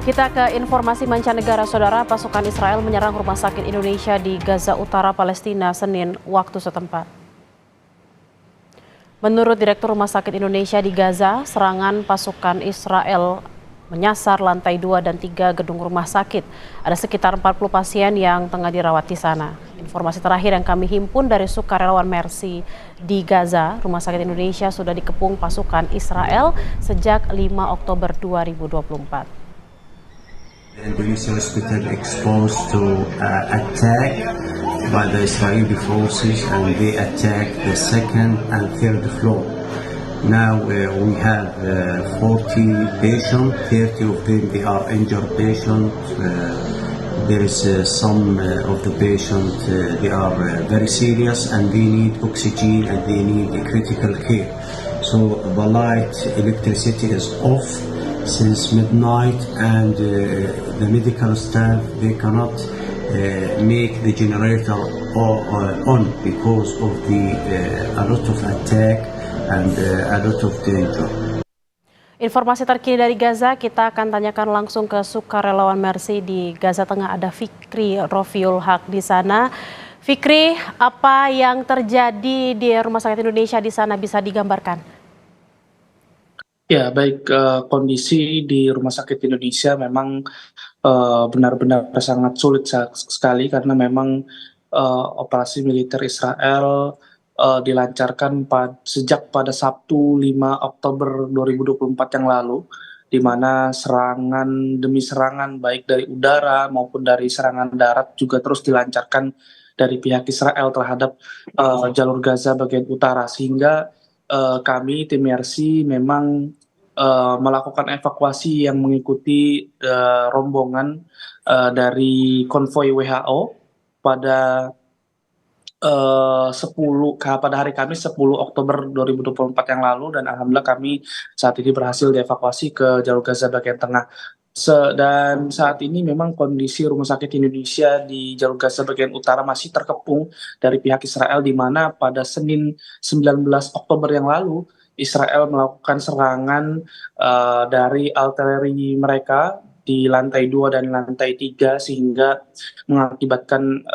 Kita ke informasi mancanegara, Saudara. Pasukan Israel menyerang rumah sakit Indonesia di Gaza Utara, Palestina, Senin waktu setempat. Menurut Direktur Rumah Sakit Indonesia di Gaza, serangan pasukan Israel menyasar lantai 2 dan 3 gedung rumah sakit. Ada sekitar 40 pasien yang tengah dirawat di sana. Informasi terakhir yang kami himpun dari sukarelawan Mercy di Gaza, Rumah Sakit Indonesia sudah dikepung pasukan Israel sejak 5 Oktober 2024. The Indonesian hospital exposed to attack by the Israeli forces, and they attacked the second and third floor. Now we have 40 patients, 30 of them they are injured patients. There is some of the patients they are very serious and they need oxygen and they need critical care. So the light, electricity is off since midnight, and the medical staff they cannot make the generator on because of the a lot of attack and a lot of danger. Informasi terkini dari Gaza kita akan tanyakan langsung ke sukarelawan Mercy di Gaza Tengah. Ada Fikri Rofiul Haq di sana. Fikri, apa yang terjadi di Rumah Sakit Indonesia di sana bisa digambarkan? Ya, baik, kondisi di Rumah Sakit Indonesia memang benar-benar sangat sulit sekali karena memang operasi militer Israel dilancarkan sejak pada Sabtu 5 Oktober 2024 yang lalu, di mana serangan demi serangan baik dari udara maupun dari serangan darat juga terus dilancarkan dari pihak Israel terhadap jalur Gaza bagian utara, sehingga kami tim Mercy memang melakukan evakuasi yang mengikuti rombongan dari konvoi WHO pada pada hari Kamis 10 Oktober 2024 yang lalu, dan alhamdulillah kami saat ini berhasil dievakuasi ke jalur Gaza bagian tengah. Dan saat ini memang kondisi Rumah Sakit Indonesia di jalur Gaza bagian utara masih terkepung dari pihak Israel, di mana pada Senin 19 Oktober yang lalu Israel melakukan serangan dari artileri mereka di lantai 2 dan lantai 3 sehingga mengakibatkan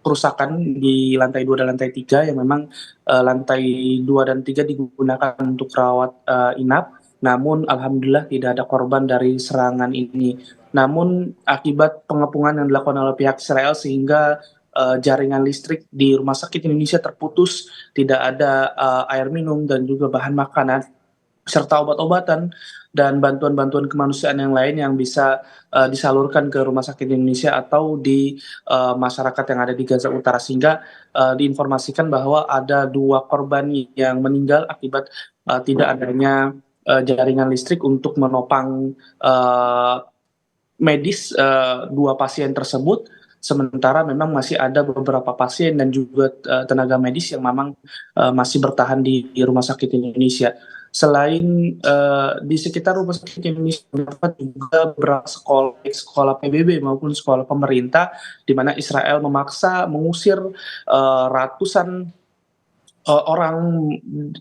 kerusakan di lantai 2 dan lantai 3 yang memang lantai 2 dan 3 digunakan untuk rawat inap. Namun alhamdulillah tidak ada korban dari serangan ini. Namun akibat pengepungan yang dilakukan oleh pihak Israel sehingga jaringan listrik di Rumah Sakit Indonesia terputus, tidak ada air minum dan juga bahan makanan serta obat-obatan dan bantuan-bantuan kemanusiaan yang lain yang bisa disalurkan ke Rumah Sakit Indonesia atau di masyarakat yang ada di Gaza Utara, sehingga diinformasikan bahwa ada 2 korban yang meninggal akibat tidak adanya jaringan listrik untuk menopang medis 2 pasien tersebut. Sementara memang masih ada beberapa pasien dan juga tenaga medis yang memang masih bertahan di Rumah Sakit Indonesia. Selain di sekitar Rumah Sakit Indonesia terdapat juga beberapa sekolah PBB maupun sekolah pemerintah, di mana Israel memaksa mengusir ratusan orang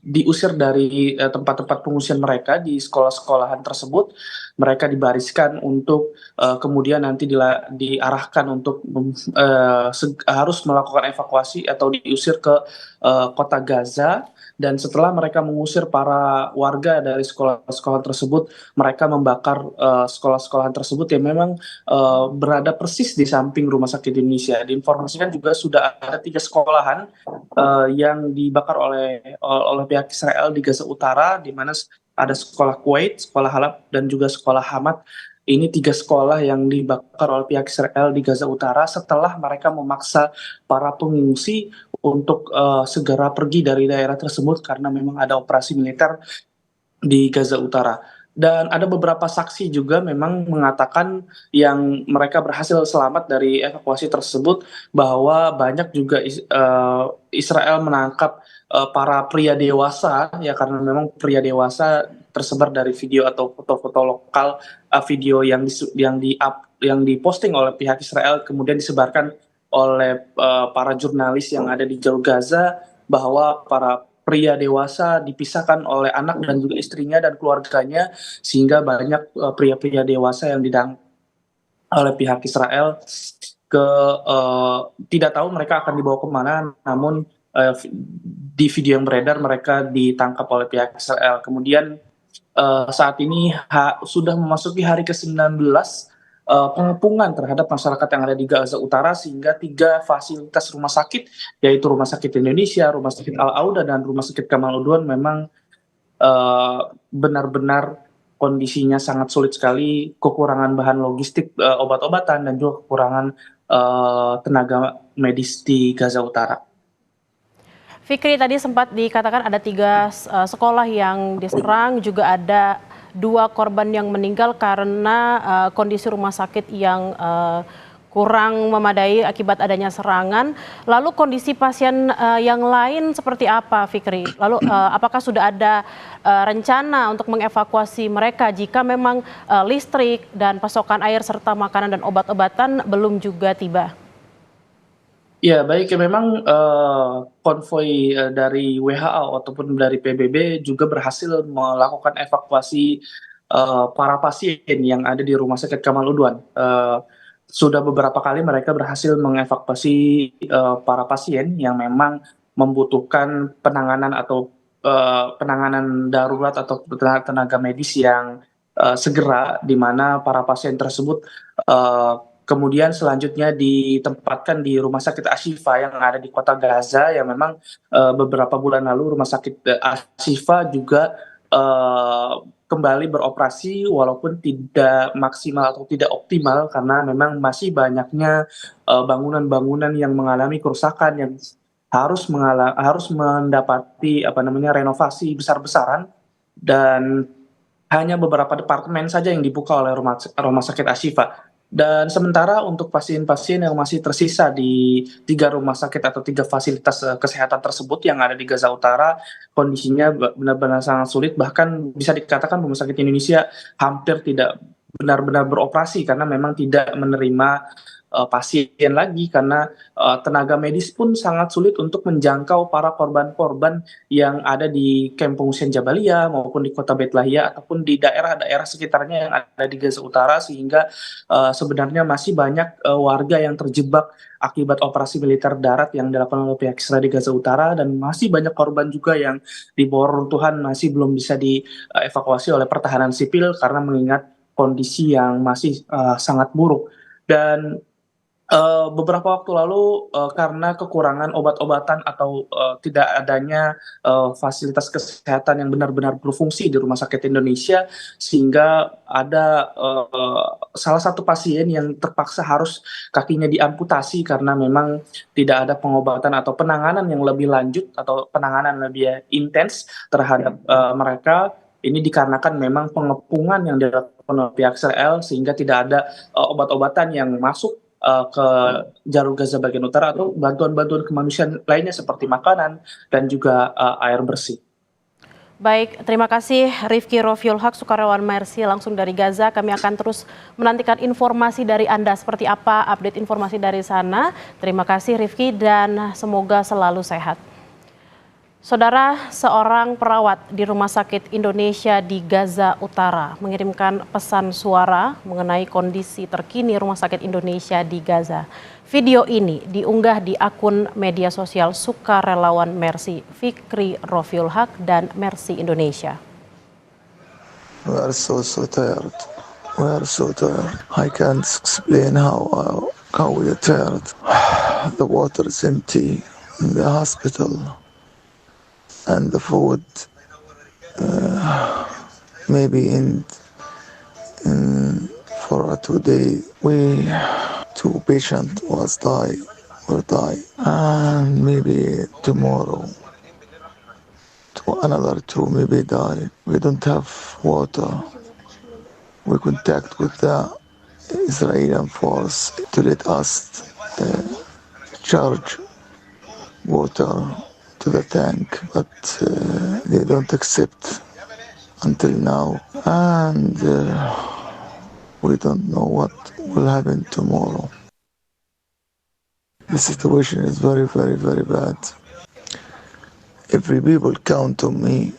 diusir dari tempat-tempat pengungsian mereka di sekolah-sekolahan tersebut. Mereka dibariskan untuk kemudian nanti diarahkan untuk harus melakukan evakuasi atau diusir ke kota Gaza. Dan setelah mereka mengusir para warga dari sekolah-sekolah tersebut, mereka membakar sekolah-sekolahan tersebut yang memang berada persis di samping Rumah Sakit Indonesia. Diinformasikan juga sudah ada 3 sekolahan yang dibakar oleh pihak Israel di Gaza Utara, di mana ada sekolah Kuwait, sekolah Halab, dan juga sekolah Hamad. Ini 3 sekolah yang dibakar oleh pihak Israel di Gaza Utara setelah mereka memaksa para pengungsi untuk segera pergi dari daerah tersebut karena memang ada operasi militer di Gaza Utara. Dan ada beberapa saksi juga memang mengatakan yang mereka berhasil selamat dari evakuasi tersebut, bahwa banyak juga Israel menangkap para pria dewasa, ya, karena memang pria dewasa tersebar dari video atau foto-foto lokal, video yang diposting oleh pihak Israel kemudian disebarkan oleh para jurnalis yang ada di jalur Gaza, bahwa para pria dewasa dipisahkan oleh anak dan juga istrinya dan keluarganya, sehingga banyak pria-pria dewasa yang oleh pihak Israel ke tidak tahu mereka akan dibawa kemana, namun di video yang beredar mereka ditangkap oleh pihak Israel. Kemudian saat ini sudah memasuki hari ke-19 pengepungan terhadap masyarakat yang ada di Gaza Utara, sehingga 3 fasilitas rumah sakit, yaitu Rumah Sakit Indonesia, Rumah Sakit Al-Auda, dan Rumah Sakit Kamaluddin memang benar-benar kondisinya sangat sulit sekali, kekurangan bahan logistik, obat-obatan, dan juga kekurangan tenaga medis di Gaza Utara. Fikri, tadi sempat dikatakan ada 3 sekolah yang diserang, juga ada 2 korban yang meninggal karena kondisi rumah sakit yang kurang memadai akibat adanya serangan. Lalu kondisi pasien yang lain seperti apa, Fikri? Lalu apakah sudah ada rencana untuk mengevakuasi mereka jika memang listrik dan pasokan air serta makanan dan obat-obatan belum juga tiba? Ya, baik, ya memang konvoi dari WHO ataupun dari PBB juga berhasil melakukan evakuasi para pasien yang ada di Rumah Sakit Kamaluddin. Sudah beberapa kali mereka berhasil mengevakuasi para pasien yang memang membutuhkan penanganan atau penanganan darurat atau tenaga medis yang segera, di mana para pasien tersebut kemudian selanjutnya ditempatkan di Rumah Sakit Ashifa yang ada di kota Gaza, yang memang beberapa bulan lalu Rumah Sakit Ashifa juga kembali beroperasi walaupun tidak maksimal atau tidak optimal, karena memang masih banyaknya bangunan-bangunan yang mengalami kerusakan yang harus mendapati renovasi besar-besaran, dan hanya beberapa departemen saja yang dibuka oleh Rumah Sakit Ashifa. Dan sementara untuk pasien-pasien yang masih tersisa di 3 rumah sakit atau 3 fasilitas kesehatan tersebut yang ada di Gaza Utara, kondisinya benar-benar sangat sulit. Bahkan bisa dikatakan Rumah Sakit Indonesia hampir tidak benar-benar beroperasi karena memang tidak menerima pasien lagi, karena tenaga medis pun sangat sulit untuk menjangkau para korban-korban yang ada di kamp pengungsian Jabalia maupun di kota Beit Lahia ataupun di daerah-daerah sekitarnya yang ada di Gaza Utara, sehingga sebenarnya masih banyak warga yang terjebak akibat operasi militer darat yang dilakukan oleh pihak Israel di Gaza Utara, dan masih banyak korban juga yang di bawah runtuhan masih belum bisa dievakuasi oleh pertahanan sipil karena mengingat kondisi yang masih sangat buruk. Dan beberapa waktu lalu karena kekurangan obat-obatan atau tidak adanya fasilitas kesehatan yang benar-benar berfungsi di Rumah Sakit Indonesia, sehingga ada salah satu pasien yang terpaksa harus kakinya diamputasi karena memang tidak ada pengobatan atau penanganan yang lebih lanjut atau penanganan lebih intens terhadap mereka. Ini dikarenakan memang pengepungan yang dilakukan oleh pihak Israel, sehingga tidak ada obat-obatan yang masuk ke jalur Gaza bagian utara atau bantuan-bantuan kemanusiaan lainnya seperti makanan dan juga air bersih. Baik, terima kasih Rifki Rofiul Haq, sukarelawan Mercy langsung dari Gaza. Kami akan terus menantikan informasi dari Anda, seperti apa update informasi dari sana. Terima kasih Rifki dan semoga selalu sehat. Saudara, seorang perawat di Rumah Sakit Indonesia di Gaza Utara mengirimkan pesan suara mengenai kondisi terkini Rumah Sakit Indonesia di Gaza. Video ini diunggah di akun media sosial sukarelawan Mercy, Fikri Rofiul Haq dan Mercy Indonesia. We are so tired. We are so tired. I can't explain how we are tired. The water is empty in the hospital. And the food maybe in for 2 days 2 patients will die, and maybe tomorrow another 2 maybe die. We don't have water. We contact with the Israeli force to let us charge water to the tank, but they don't accept until now, and we don't know what will happen tomorrow. The situation is very, very, very bad. Every people count on me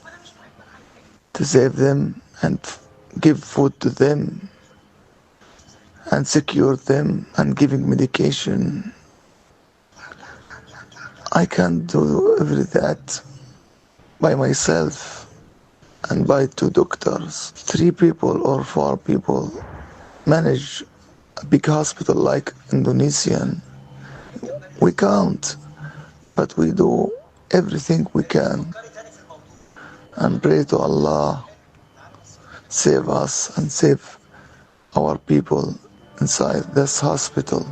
to save them and give food to them, and secure them and giving medication. I can't do every that by myself and by 2 doctors. 3 people or 4 people manage a big hospital like Indonesian. We can't, but we do everything we can and pray to Allah save us and save our people inside this hospital.